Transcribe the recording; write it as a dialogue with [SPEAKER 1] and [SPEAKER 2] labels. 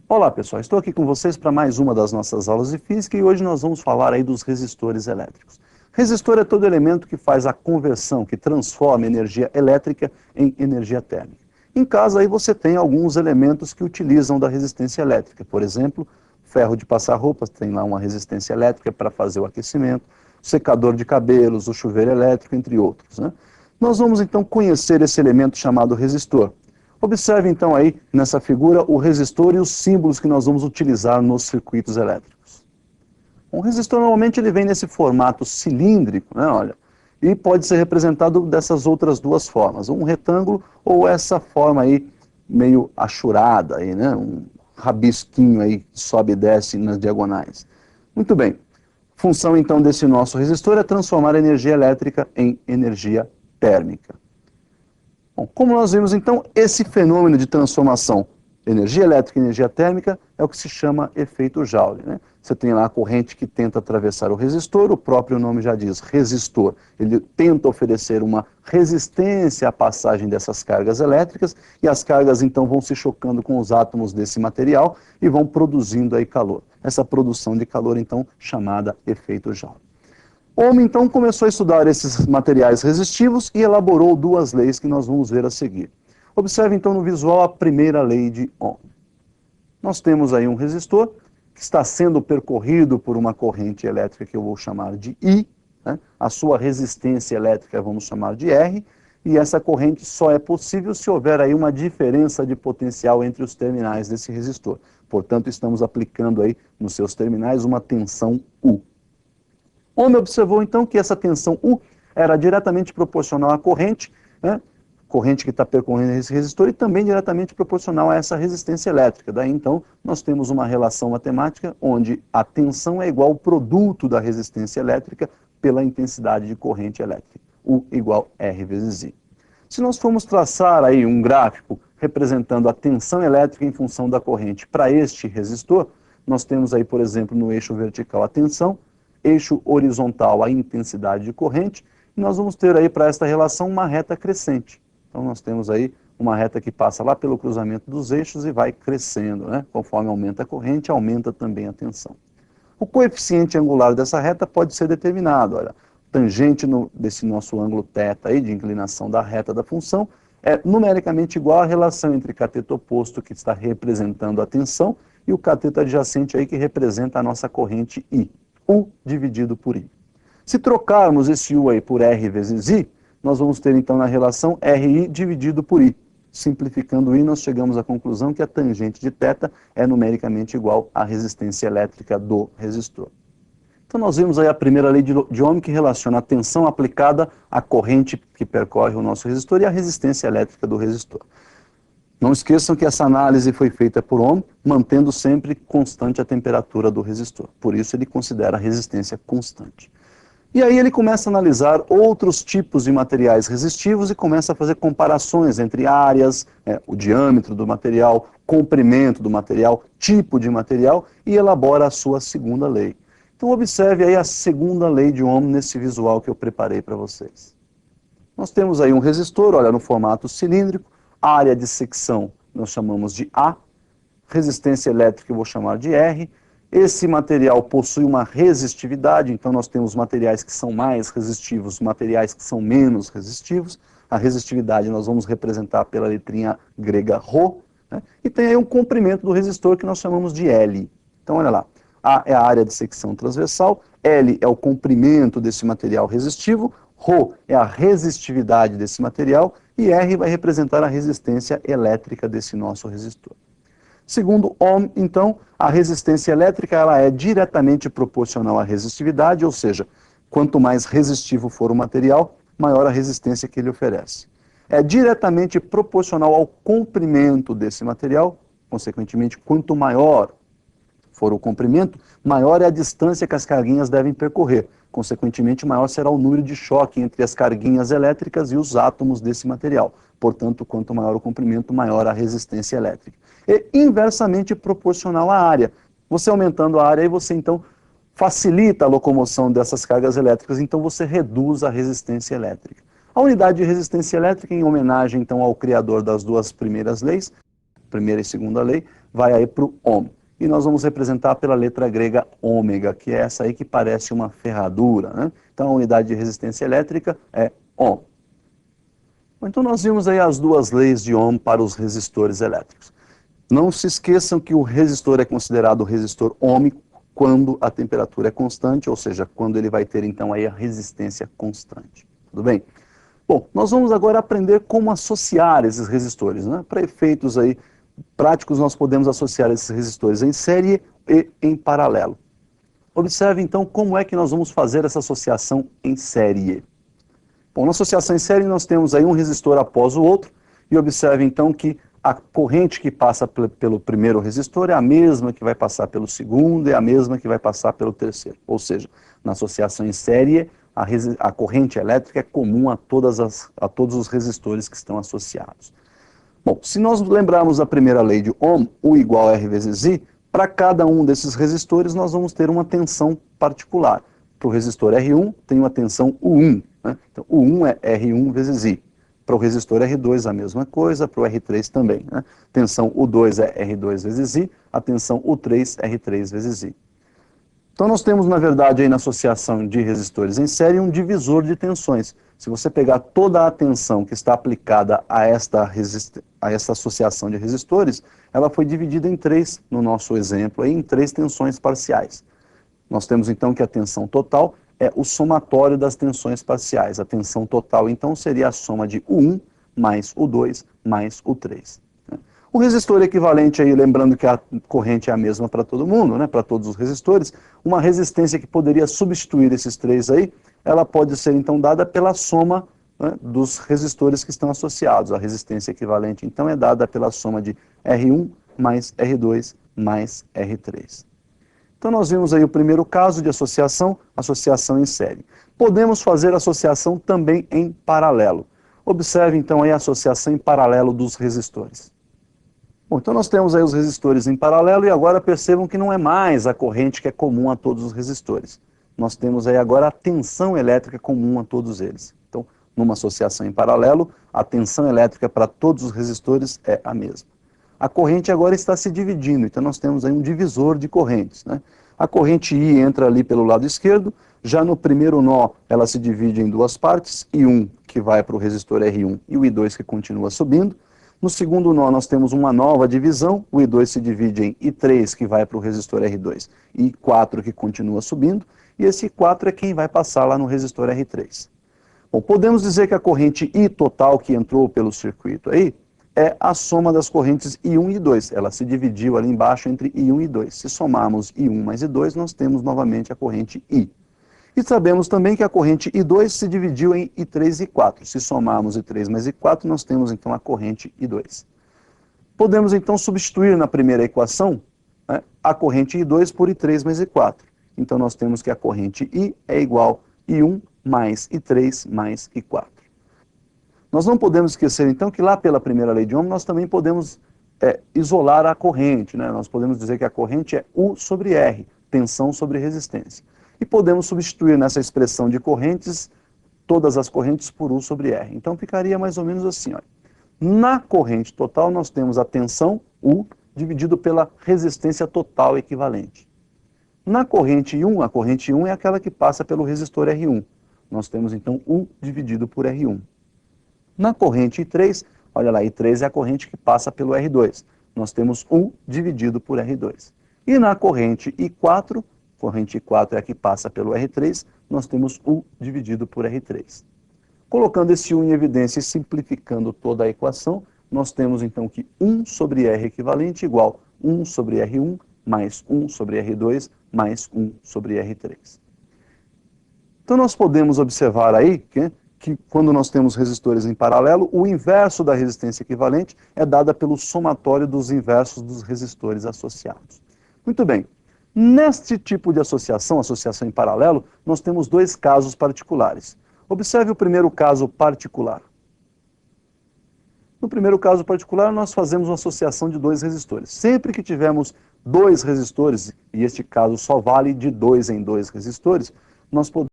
[SPEAKER 1] Olá pessoal, estou aqui com vocês para mais uma das nossas aulas de física e hoje nós vamos falar aí dos resistores elétricos. Resistor é todo elemento que faz a conversão, que transforma energia elétrica em energia térmica. Em casa aí você tem alguns elementos que utilizam da resistência elétrica, por exemplo, ferro de passar roupas tem lá uma resistência elétrica para fazer o aquecimento, secador de cabelos, o chuveiro elétrico, entre outros, né? Nós vamos então conhecer esse elemento chamado resistor. Observe então aí nessa figura o resistor e os símbolos que nós vamos utilizar nos circuitos elétricos. Um resistor normalmente ele vem nesse formato cilíndrico, né, olha, e pode ser representado dessas outras duas formas, um retângulo ou essa forma aí meio achurada aí, né, um rabisquinho aí que sobe e desce nas diagonais. Muito bem. Função então desse nosso resistor é transformar a energia elétrica em energia térmica. Bom, como nós vimos então, esse fenômeno de transformação de energia elétrica em energia térmica é o que se chama efeito Joule, né? Você tem lá a corrente que tenta atravessar o resistor, o próprio nome já diz, resistor. Ele tenta oferecer uma resistência à passagem dessas cargas elétricas e as cargas então vão se chocando com os átomos desse material e vão produzindo aí calor. Essa produção de calor então chamada efeito Joule. Ohm, então, começou a estudar esses materiais resistivos e elaborou duas leis que nós vamos ver a seguir. Observe, então, no visual a primeira lei de Ohm. Nós temos aí um resistor que está sendo percorrido por uma corrente elétrica que eu vou chamar de I, né? A sua resistência elétrica vamos chamar de R, e essa corrente só é possível se houver aí uma diferença de potencial entre os terminais desse resistor. Portanto, estamos aplicando aí nos seus terminais uma tensão U. Ohm observou então que essa tensão U era diretamente proporcional à corrente, né? Corrente que está percorrendo esse resistor e também diretamente proporcional a essa resistência elétrica. Daí então nós temos uma relação matemática onde a tensão é igual ao produto da resistência elétrica pela intensidade de corrente elétrica, U igual R vezes I. Se nós formos traçar aí um gráfico representando a tensão elétrica em função da corrente para este resistor, nós temos aí, por exemplo, no eixo vertical a tensão, eixo horizontal a intensidade de corrente, e nós vamos ter aí para esta relação uma reta crescente. Então nós temos aí uma reta que passa lá pelo cruzamento dos eixos e vai crescendo, né? Conforme aumenta a corrente, aumenta também a tensão. O coeficiente angular dessa reta pode ser determinado, olha, tangente desse nosso ângulo θ aí, de inclinação da reta da função, é numericamente igual à relação entre cateto oposto, que está representando a tensão, e o cateto adjacente aí, que representa a nossa corrente I. U dividido por I. Se trocarmos esse U aí por R vezes I, nós vamos ter então na relação RI dividido por I. Simplificando I, nós chegamos à conclusão que a tangente de θ é numericamente igual à resistência elétrica do resistor. Então nós vimos aí a primeira lei de Ohm que relaciona a tensão aplicada à corrente que percorre o nosso resistor e a resistência elétrica do resistor. Não esqueçam que essa análise foi feita por Ohm, mantendo sempre constante a temperatura do resistor. Por isso ele considera a resistência constante. E aí ele começa a analisar outros tipos de materiais resistivos e começa a fazer comparações entre áreas, o diâmetro do material, comprimento do material, tipo de material, e elabora a sua segunda lei. Então observe aí a segunda lei de Ohm nesse visual que eu preparei para vocês. Nós temos aí um resistor, olha, no formato cilíndrico, área de secção nós chamamos de A, resistência elétrica eu vou chamar de R. Esse material possui uma resistividade, então nós temos materiais que são mais resistivos, materiais que são menos resistivos. A resistividade nós vamos representar pela letrinha grega ρ, né? E tem aí um comprimento do resistor que nós chamamos de L. Então olha lá, A é a área de secção transversal, L é o comprimento desse material resistivo, ρ é a resistividade desse material e R vai representar a resistência elétrica desse nosso resistor. Segundo Ohm, então, a resistência elétrica ela é diretamente proporcional à resistividade, ou seja, quanto mais resistivo for o material, maior a resistência que ele oferece. É diretamente proporcional ao comprimento desse material, consequentemente, quanto maior for o comprimento, maior é a distância que as carguinhas devem percorrer. Consequentemente, maior será o número de choque entre as carguinhas elétricas e os átomos desse material. Portanto, quanto maior o comprimento, maior a resistência elétrica. E inversamente proporcional à área. Você aumentando a área, aí você então facilita a locomoção dessas cargas elétricas, então você reduz a resistência elétrica. A unidade de resistência elétrica, em homenagem então ao criador das duas primeiras leis, primeira e segunda lei, vai aí para o ohm. E nós vamos representar pela letra grega ômega, que é essa aí que parece uma ferradura, né? Então a unidade de resistência elétrica é ohm. Então nós vimos aí as duas leis de Ohm para os resistores elétricos. Não se esqueçam que o resistor é considerado resistor ohmico quando a temperatura é constante, ou seja, quando ele vai ter então aí a resistência constante. Tudo bem? Bom, nós vamos agora aprender como associar esses resistores, né? Para efeitos aí práticos, nós podemos associar esses resistores em série e em paralelo. Observe então como é que nós vamos fazer essa associação em série. Bom, na associação em série nós temos aí um resistor após o outro, e observe então que a corrente que passa pelo primeiro resistor é a mesma que vai passar pelo segundo, é a mesma que vai passar pelo terceiro. Ou seja, na associação em série, a corrente elétrica é comum a todos os resistores que estão associados. Bom, se nós lembrarmos a primeira lei de Ohm, U igual a R vezes I, para cada um desses resistores nós vamos ter uma tensão particular. Para o resistor R1 tem uma tensão U1, né? Então U1 é R1 vezes I. Para o resistor R2 a mesma coisa, para o R3 também, né? Tensão U2 é R2 vezes I, a tensão U3 R3 vezes I. Então nós temos, na verdade, aí na associação de resistores em série um divisor de tensões. Se você pegar toda a tensão que está aplicada a esta associação de resistores, ela foi dividida em três, no nosso exemplo, aí, em três tensões parciais. Nós temos então que a tensão total é o somatório das tensões parciais. A tensão total, então, seria a soma de U1 mais U2 mais U3. O resistor equivalente aí, lembrando que a corrente é a mesma para todo mundo, né, para todos os resistores, uma resistência que poderia substituir esses três aí, ela pode ser então dada pela soma, né, dos resistores que estão associados. A resistência equivalente então é dada pela soma de R1 mais R2 mais R3. Então nós vimos aí o primeiro caso de associação em série. Podemos fazer associação também em paralelo. Observe então aí a associação em paralelo dos resistores. Bom, então nós temos aí os resistores em paralelo e agora percebam que não é mais a corrente que é comum a todos os resistores. Nós temos aí agora a tensão elétrica comum a todos eles. Então, numa associação em paralelo, a tensão elétrica para todos os resistores é a mesma. A corrente agora está se dividindo, então nós temos aí um divisor de correntes, né? A corrente I entra ali pelo lado esquerdo, já no primeiro nó ela se divide em duas partes, I1 que vai para o resistor R1 e o I2 que continua subindo. No segundo nó nós temos uma nova divisão, o I2 se divide em I3 que vai para o resistor R2 e I4 que continua subindo, e esse I4 é quem vai passar lá no resistor R3. Bom, podemos dizer que a corrente I total que entrou pelo circuito aí é a soma das correntes I1 e I2. Ela se dividiu ali embaixo entre I1 e I2. Se somarmos I1 mais I2, nós temos novamente a corrente I. E sabemos também que a corrente I2 se dividiu em I3 e I4. Se somarmos I3 mais I4, nós temos então a corrente I2. Podemos então substituir na primeira equação, né, a corrente I2 por I3 mais I4. Então nós temos que a corrente I é igual a I1 mais I3 mais I4. Nós não podemos esquecer então que lá pela primeira lei de Ohm nós também podemos isolar a corrente, né? Nós podemos dizer que a corrente é U sobre R, tensão sobre resistência. E podemos substituir nessa expressão de correntes, todas as correntes por U sobre R. Então ficaria mais ou menos assim, olha. Na corrente total nós temos a tensão U dividido pela resistência total equivalente. Na corrente I1, a corrente I1 é aquela que passa pelo resistor R1. Nós temos então U dividido por R1. Na corrente I3, olha lá, I3 é a corrente que passa pelo R2. Nós temos U dividido por R2. E na corrente I4 é a que passa pelo R3, nós temos U dividido por R3. Colocando esse U em evidência e simplificando toda a equação, nós temos então que 1 sobre R equivalente igual 1 sobre R1 mais 1 sobre R2 mais 1 sobre R3. Então nós podemos observar aí que quando nós temos resistores em paralelo, o inverso da resistência equivalente é dada pelo somatório dos inversos dos resistores associados. Muito bem. Neste tipo de associação em paralelo, nós temos dois casos particulares. Observe o primeiro caso particular. No primeiro caso particular, nós fazemos uma associação de dois resistores. Sempre que tivermos dois resistores, e este caso só vale de 2 em 2 resistores, nós podemos